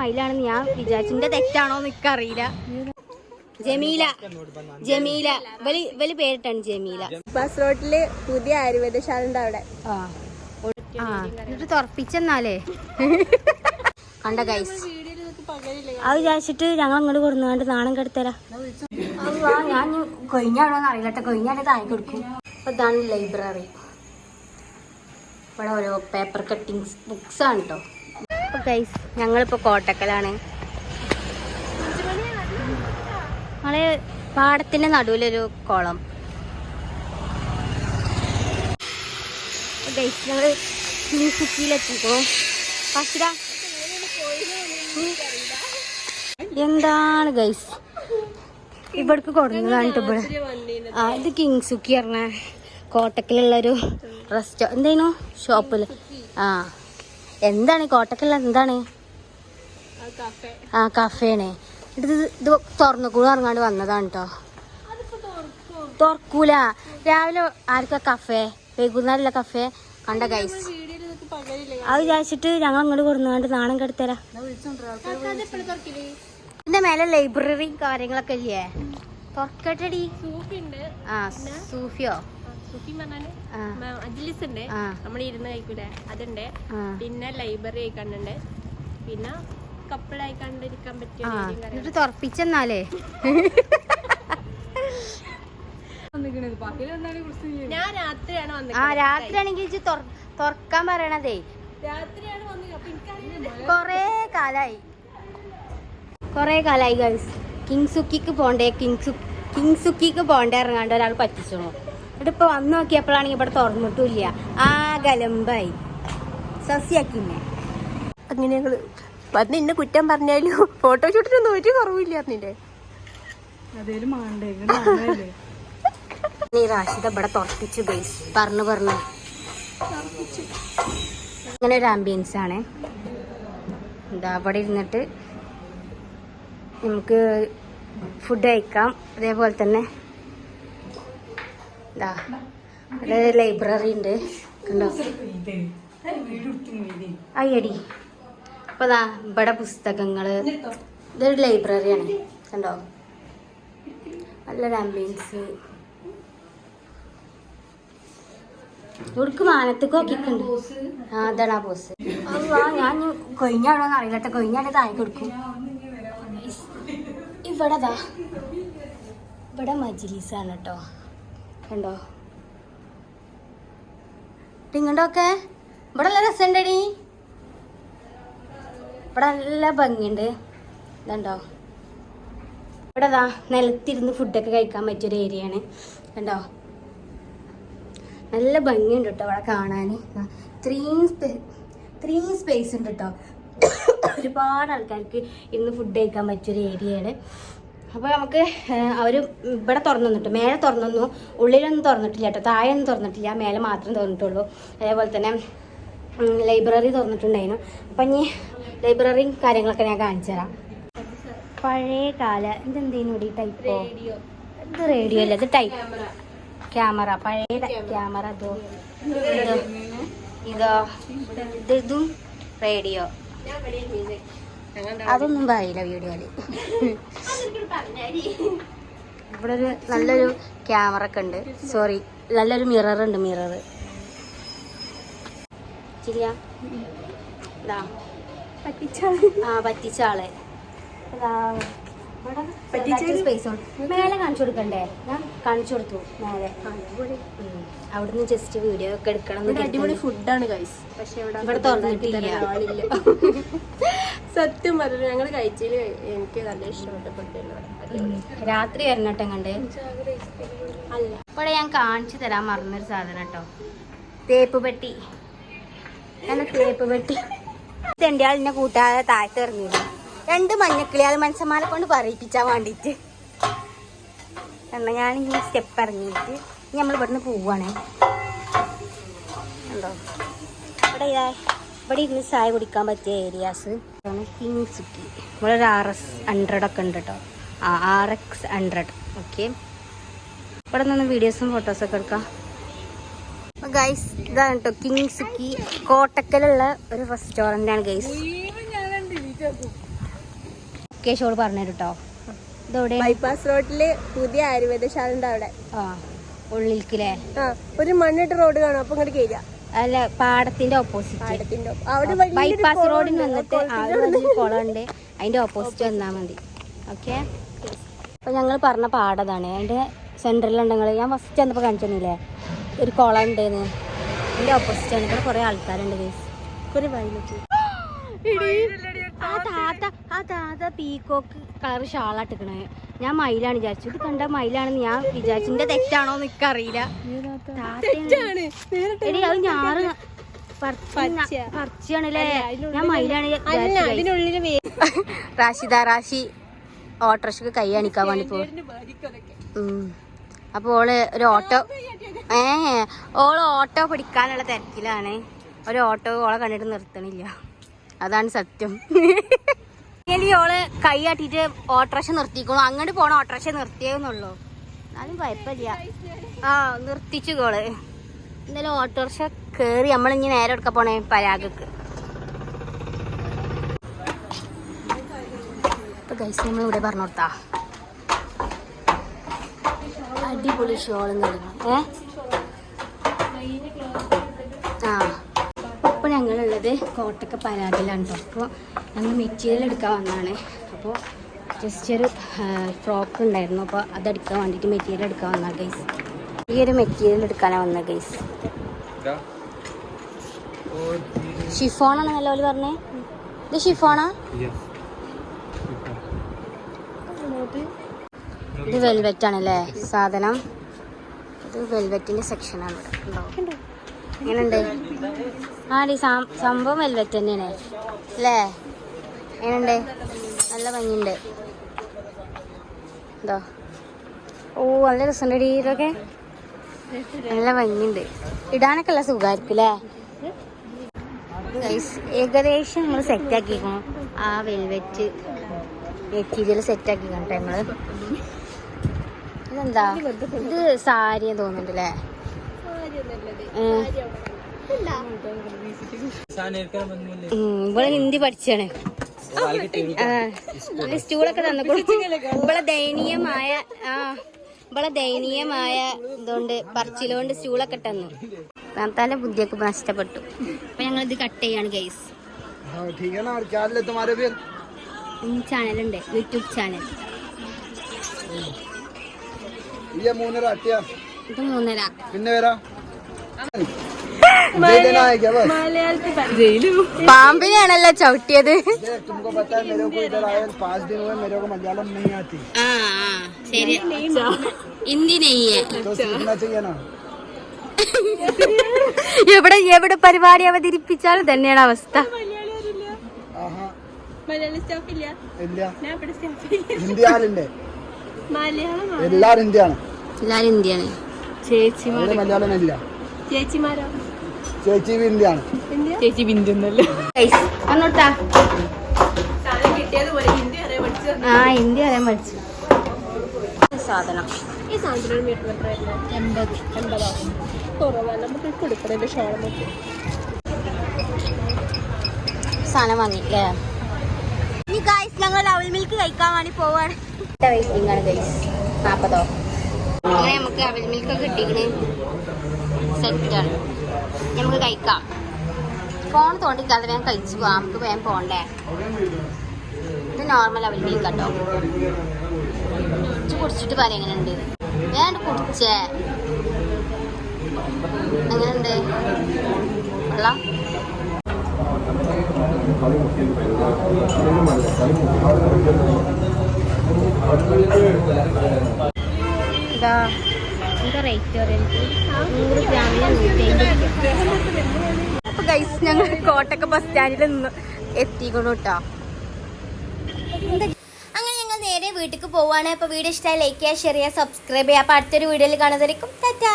അതിലാണെന്ന് ഞാൻ വിചാരിച്ചിന്റെ തെറ്റാണോ എനിക്കറിയില്ല. ജമീല വലിയ പേരിട്ടാണ് ജമീല. ബസ് റോഡില് പുതിയ ആയുർവേദശാല ഉണ്ട് അവിടെ. എന്നിട്ട് തുറപ്പിച്ചെന്നാലേ കണ്ട ഗൈസ്. അത് വിചാരിച്ചിട്ട് ഞങ്ങൾ അങ്ങോട്ട് കൊടുങ്ങാണ്ട് നാണം കെടുത്തരാ. ഞാൻ കൊഴിഞ്ഞാണോന്ന് അറിയില്ലട്ടെ, കൊഴിഞ്ഞാണ്ട് താഴെ കൊടുക്കും. അപ്പൊ ഇതാണ് ലൈബ്രറി. ഇവിടെ ഓരോ പേപ്പർ കട്ടിങ്സ് ബുക്സ് ആണ് കേട്ടോ. അപ്പൊ ഗൈസ് ഞങ്ങളിപ്പോ കോട്ടക്കലാണ്. നമ്മളെ പാടത്തിന്റെ നടുവിലൊരു കുളം. ഗൈസ് ഞങ്ങള് സിറ്റിയിലെത്തിക്കോ. എന്താണ് ഗൈസ് ഇവിടേക്ക് കൊടുക്കുന്നതാണ് ഇവിടെ. ഇത് കിങ്സുക്കി പറഞ്ഞ കോട്ടക്കലുള്ളൊരു എന്തേനു ഷോപ്പില്. എന്താണ് കോട്ടക്കലുള്ള എന്താണ്? കഫേണ്. ഇത് തുറന്നുകൂടെ ഇറങ്ങാണ്ട് വന്നതാണ് കേട്ടോ. തുറക്കൂല. രാവിലെ ആർക്കാ കഫേ, വൈകുന്നേരമല്ല കഫേ. കണ്ട ഗൈസ് അത് വിചാരിച്ചിട്ട് ഞങ്ങൾ അങ്ങോട്ട് കൊടുങ്ങാണ്ട് നാണം കെടുത്തരാ. ഇതിന്റെ മേലെ ലൈബ്രറിയും കാര്യങ്ങളൊക്കെ ഇല്ലേ? തുറക്കട്ടെടി. സൂഫിയോ നമ്മൾ ഇരുന്ന് കഴിക്കൂലേ അതുണ്ട്. പിന്നെ ലൈബ്രറി ആയിക്കണ്ടുണ്ട്. പിന്നെ കപ്പിൾ ആയിക്കണ്ടിരിക്കാൻ പറ്റിയ തുറപ്പിച്ചെന്നാലേ. ഞാൻ രാത്രിയാണ് വന്നത്. രാത്രിയാണെങ്കിൽ തുറക്കാൻ പറയണതേ. കൊറേ കാലായി ഗൈസ്. കിങ്സുക്കിക്ക് പോണ്ടേ ഇറങ്ങാണ്ട് ഒരാൾ പറ്റിച്ചോളൂ. ഇവിടെ ഇപ്പൊ വന്ന് നോക്കിയപ്പോഴാണെങ്കിൽ ഇവിടെ തുറന്നിട്ടില്ല. ഗലമ്പായി സസ്യാക്കിന്നെ. അങ്ങനെ ഞങ്ങള് വന്ന് ഇന്നെ കുറ്റം പറഞ്ഞാലും ഫോട്ടോഷൂട്ടിനൊന്നും ഒരു കുറവില്ല. അതിന്റെ റാഷിദ ഇവിടെ തുറപ്പിച്ചു ഗൈസ്. പറഞ്ഞു ഇങ്ങനെ ഒരു ആംബിയൻസ് ആണ്. എന്താ അവിടെ ഇരുന്നിട്ട് നമുക്ക് ഫുഡ് കഴിക്കാം. അതേപോലെ തന്നെ ഇവിടെ ലൈബ്രറി ഉണ്ട് കണ്ടോ. അയ്യടി. അപ്പൊ ഇവിടെ പുസ്തകങ്ങള്. ഇതൊരു ലൈബ്രറിയാണ് കണ്ടോ. നല്ലൊരു ആംബിയൻസ്. ഇവിടേക്ക് മാനത്തേക്ക് നോക്കിട്ടുണ്ട്. അതാണ് ആ പോസ്. ഞാൻ കൊഴിഞ്ഞാണോന്ന് അറിയില്ലട്ടെ, കൊഴിഞ്ഞാണ്ട് താഴെ കൊടുക്കും. ഇവിടെ മജ്ലിസാണ് കേട്ടോ. കണ്ടോ ഇങ്ങോട്ടൊക്കെ. ഇവിടെ നല്ല രസമുണ്ടടി. ഇവിടെ നല്ല ഭംഗിയുണ്ട്. ഇതുണ്ടോ ഇവിടെ നിലത്തിരുന്ന് ഫുഡൊക്കെ കഴിക്കാൻ പറ്റിയൊരു ഏരിയയാണ് കണ്ടോ. നല്ല ഭംഗിയുണ്ട് കേട്ടോ ഇവിടെ കാണാൻ. ഇത്രയും സ്പേസ് ഉണ്ട് കേട്ടോ. ഒരുപാട് ആൾക്കാർക്ക് ഇന്ന് ഫുഡ് കഴിക്കാൻ പറ്റിയൊരു ഏരിയയാണ്. അപ്പോൾ നമുക്ക് അവർ ഇവിടെ തുറന്നു തന്നിട്ട് മേലെ തുറന്നു. ഉള്ളിലൊന്നും തുറന്നിട്ടില്ല കേട്ടോ. താഴെയൊന്നും തുറന്നിട്ടില്ല, മേലെ മാത്രം തുറന്നിട്ടുള്ളൂ. അതേപോലെ തന്നെ ലൈബ്രറി തുറന്നിട്ടുണ്ടായിരുന്നു. അപ്പം ഇനി ലൈബ്രറിയും കാര്യങ്ങളൊക്കെ ഞാൻ കാണിച്ചു തരാം. പഴയ കാല ഇതെന്തേനും കൂടി ടൈപ്പോ? ഇത് റേഡിയോ അല്ല, ഇത് ടൈപ്പ് ക്യാമറ. പഴയ ക്യാമറ. ഇതും റേഡിയോ. അതൊന്നും പറയില്ല വീഡിയോയില്. ഇവിടെ ഒരു നല്ലൊരു ക്യാമറ ഒക്കെ ഉണ്ട്. സോറി, നല്ലൊരു മിറർ ഉണ്ട്. മിറർ പറ്റിച്ചാളെ. സ്പേസ് മേലെ കാണിച്ചു കൊടുക്കണ്ടേ? ഞാൻ കാണിച്ചു കൊടുത്തു മേലെ. അവിടുന്ന് ജസ്റ്റ് വീഡിയോ ഒക്കെ എടുക്കണം. അടിപൊളി ഫുഡാണ് ഗൈസ്. പക്ഷെ ഇവിടെ തുറന്നിട്ടില്ല. സത്യം പറഞ്ഞു ഞങ്ങൾ കഴിച്ചതിൽ എനിക്ക് നല്ല ഇഷ്ടപ്പെട്ട ഫുഡ്. രാത്രി വരണട്ടെ കണ്ടേ. അല്ല ഇവിടെ ഞാൻ കാണിച്ചു തരാൻ മറന്നൊരു സാധനം കേട്ടോ. തേപ്പ് പെട്ടി. തേപ്പ് പെട്ടി. എൻ്റെ ആളിനെ കൂട്ടാതെ താഴത്ത് ഇറങ്ങിയിരുന്നു. 2 മഞ്ഞക്കിളി. അത് മനുഷ്യന്മാരെ കൊണ്ട് പറയിപ്പിച്ചാൻ വേണ്ടിയിട്ട്. എന്നാൽ ഞാനിങ്ങനെ സ്റ്റെപ്പ് ഇറങ്ങിയിട്ട് നമ്മൾ ഇവിടുന്ന് പോവുകയാണേ. ഉണ്ടോ ഇവിടെ ഇവിടെ ഇരുന്ന് ചായ കുടിക്കാൻ പറ്റിയ ഏരിയാസ്. കിങ്സുക്കി. ഇവിടെ ഒരു RX100 ഒക്കെ ഉണ്ട് കേട്ടോ. RX100. ഓക്കെ. ഇവിടെ നിന്ന് വീഡിയോസും ഫോട്ടോസൊക്കെ എടുക്കാം. ഗൈസ് ഇതാണ് കേട്ടോ കിങ്സുക്കി. കോട്ടക്കലുള്ള ഒരു റെസ്റ്റോറൻ്റ് ആണ് ഗൈസ്. ലൊക്കേഷൻ ഓള് പറഞ്ഞു കേട്ടോ. ഇതോടെ ബൈപ്പാസ് റോഡില് പുതിയ ആയുർവേദശാല ഉണ്ട് അവിടെ. ആ ഉള്ളിൽക്കില്ലേ? ഒരു മണ്ണിട്ട് റോഡ് കാണും, അപ്പൊ ഇങ്ങോട്ട് കേറിയ അല്ല, പാടത്തിന്റെ ഓപ്പോസിറ്റ്. അവിടെ ബൈപ്പാസ് റോഡിന് വന്നിട്ട് കുളം ഉണ്ട്, അതിന്റെ ഓപ്പോസിറ്റ് വന്നാൽ മതി. ഓക്കെ. അപ്പൊ ഞങ്ങൾ പറഞ്ഞ പാടതാണ്, അതിന്റെ സെന്ററിലുണ്ടെങ്കിൽ ഞാൻ ഫസ്റ്റ് വന്നപ്പോൾ കാണിച്ചില്ലേ ഒരു കുളം ഉണ്ടെന്ന്. അതിന്റെ ഓപ്പോസിറ്റ് ആണ്. ഇവിടെ കുറെ ആൾക്കാരുണ്ട്. ആ താത്ത പീക്കോക്ക് കളർ ഷാളാട്ടിക്കണേ. ഞാൻ മയിലാണ് വിചാരിച്ചു. ഇത് കണ്ട മയിലാണെന്ന് ഞാൻ വിചാരിച്ചു. എന്റെ തെറ്റാണോ എന്ന് എനിക്കറിയില്ല. എടി അത് ഞാറ് പറിച്ചാണല്ലേ, ഞാൻ മയിലാണ്. റാഷി ഓട്ടോറിക്ഷക്ക് കൈ അണിക്കാൻ വേണ്ടി പോകും. അപ്പോൾ ഓള് ഒരു ഓട്ടോ ഓള് ഓട്ടോ പിടിക്കാനുള്ള തിരക്കിലാണ്. ഒരു ഓട്ടോ ഓളെ കണ്ടിട്ട് നിർത്തണില്ല, അതാണ് സത്യം. ഓള് കൈ ആട്ടിട്ട് ഓട്ടോറിക്ഷ നിർത്തിക്കണു. അങ്ങോട്ട് പോണ ഓട്ടോറിക്ഷ നിർത്തിയെന്നുള്ളൂ, എന്നാലും കുഴപ്പമില്ല. നിർത്തിച്ചു കോള്. എന്തായാലും ഓട്ടോറിക്ഷ കേറി നമ്മളിങ്ങനെ നേരെ എടുക്കാൻ പോണേ പരാഗക്ക്. ഇപ്പൊ ഗൈസ് നമ്മൾ ഇവിടെ പറഞ്ഞു കൊടുത്താ അടിപൊളി ഷോളും കളിക്കും. അപ്പോൾ ഞങ്ങളുള്ളത് കോട്ടക്ക പരാഗിലാണ് കേട്ടോ. അപ്പോൾ ഞങ്ങൾ മെറ്റീരിയൽ എടുക്കാൻ വന്നതാണ്. അപ്പോൾ ജസ്റ്റ് ഒരു ഫ്രോക്ക് ഉണ്ടായിരുന്നു, അപ്പോൾ അതെടുക്കാൻ വേണ്ടിയിട്ട് മെറ്റീരിയൽ എടുക്കാൻ വന്നാൽ ഗൈസ്. ഈ ഒരു മെറ്റീരിയൽ എടുക്കാനാണ് വന്നത് ഗൈസ്. ഷിഫോണാണ് നല്ല പോലെ പറഞ്ഞേ. ഇത് ഷിഫോണാ? ഇത് വെൽവെറ്റ് ആണല്ലേ സാധനം. ഇത് വെൽവെറ്റിന്റെ സെക്ഷനാണ് ഇവിടെ. ഉണ്ടോ? എങ്ങനെയുണ്ട്? ആടി സംഭവം വെൽവെറ്റ് തന്നെയാണ് അല്ലേ? എങ്ങനെയുണ്ട്? നല്ല ഭംഗിയുണ്ട്. എന്തോ നല്ല രസമുണ്ട്. ഇതൊക്കെ നല്ല ഭംഗിയുണ്ട്, ഇടാനൊക്കെ നല്ല സുഖമായിരിക്കും അല്ലേ? ഏകദേശം നമ്മൾ സെറ്റാക്കിക്കണം. ആ വെൽവെറ്റ് മെറ്റീരിയൽ സെറ്റാക്കിക്കണം ഞങ്ങള്. ഇതെന്താ? ഇത് സാരി തോന്നുന്നുണ്ട് അല്ലേ? ഇവിടെ ഹിന്ദി പഠിച്ചാണ്. സ്റ്റൂളൊക്കെ തന്നു. ഇവിടെ ദയനീയമായ ഇതുകൊണ്ട് പറച്ചിലുകൊണ്ട് സ്റ്റൂളൊക്കെ തന്നു. തല ബുദ്ധിയൊക്കെ നഷ്ടപ്പെട്ടു. അപ്പൊ ഞങ്ങൾ ഇത് കട്ട് ചെയ്യാണ് ഗൈസ്. ചാനലുണ്ട്, യൂട്യൂബ് ചാനൽ. ഇത് 3.5. പിന്നെ പാമ്പിനെയാണല്ലോ ചവിട്ടിയത്. ശരി, ഹിന്ദി നെയ്യേ. എവിടെ പരിപാടി അവതരിപ്പിച്ചാലും തന്നെയാണ് അവസ്ഥ. എല്ലാരും ഇന്ത്യയാണ്. ചേച്ചി ഇന്ത്യയാണ്. ഹിന്ദി അറിയാൻ പഠിച്ചു. സാധനം ഈ സാധനം മീറ്റർ 80 കുറവാണ്. നമുക്ക് കൊടുക്കണ ഷോളം സാധനം വാങ്ങി അല്ലേ? ഇനി ഗൈസ് ഞങ്ങൾ ഡബിൾ മിൽക്ക് കഴിക്കാൻ വേണ്ടി പോവാണ്. വെയിറ്റിംഗ് ആണ് ഗൈസ്. 40. അങ്ങനെ നമുക്ക് ഡബിൾ മിൽക്ക് ഒക്കെ കിട്ടിക്കണേ. സെറ്റാണ്, നമുക്ക് കഴിക്കാം. ഫോൺ തോണ്ടിക്കാതെ വേഗം കഴിച്ചു പോവാം, നമുക്ക് വേഗം പോണ്ടേ. ഇത് നോർമൽ ഡബിൾ മിൽക്ക് കേട്ടോ. കുടിച്ചിട്ട് പറയാം എങ്ങനെയുണ്ട്. വേണ്ട കുടിച്ചേ എങ്ങനെയുണ്ട് വെള്ളം? ഇതാ എന്താ റേറ്റ് പറയുന്നത്? 100 ഗ്രാമിന് 150. അപ്പൊ ഗൈസ് ഞങ്ങൾ കോട്ടക്ക ബസ് സ്റ്റാൻഡിൽ നിന്ന് എത്തിക്കണു കേട്ടോ. അങ്ങനെ ഞങ്ങൾ നേരെ വീട്ടിലേക്ക് പോവാണ്. അപ്പൊ വീഡിയോ ഇഷ്ടമായി ലൈക്ക് ചെയ്യുക, ഷെയർ ചെയ്യുക, സബ്സ്ക്രൈബ് ചെയ്യുക. അപ്പൊ അടുത്തൊരു വീഡിയോയിൽ കാണുന്നതായിരിക്കും. ടാറ്റാ.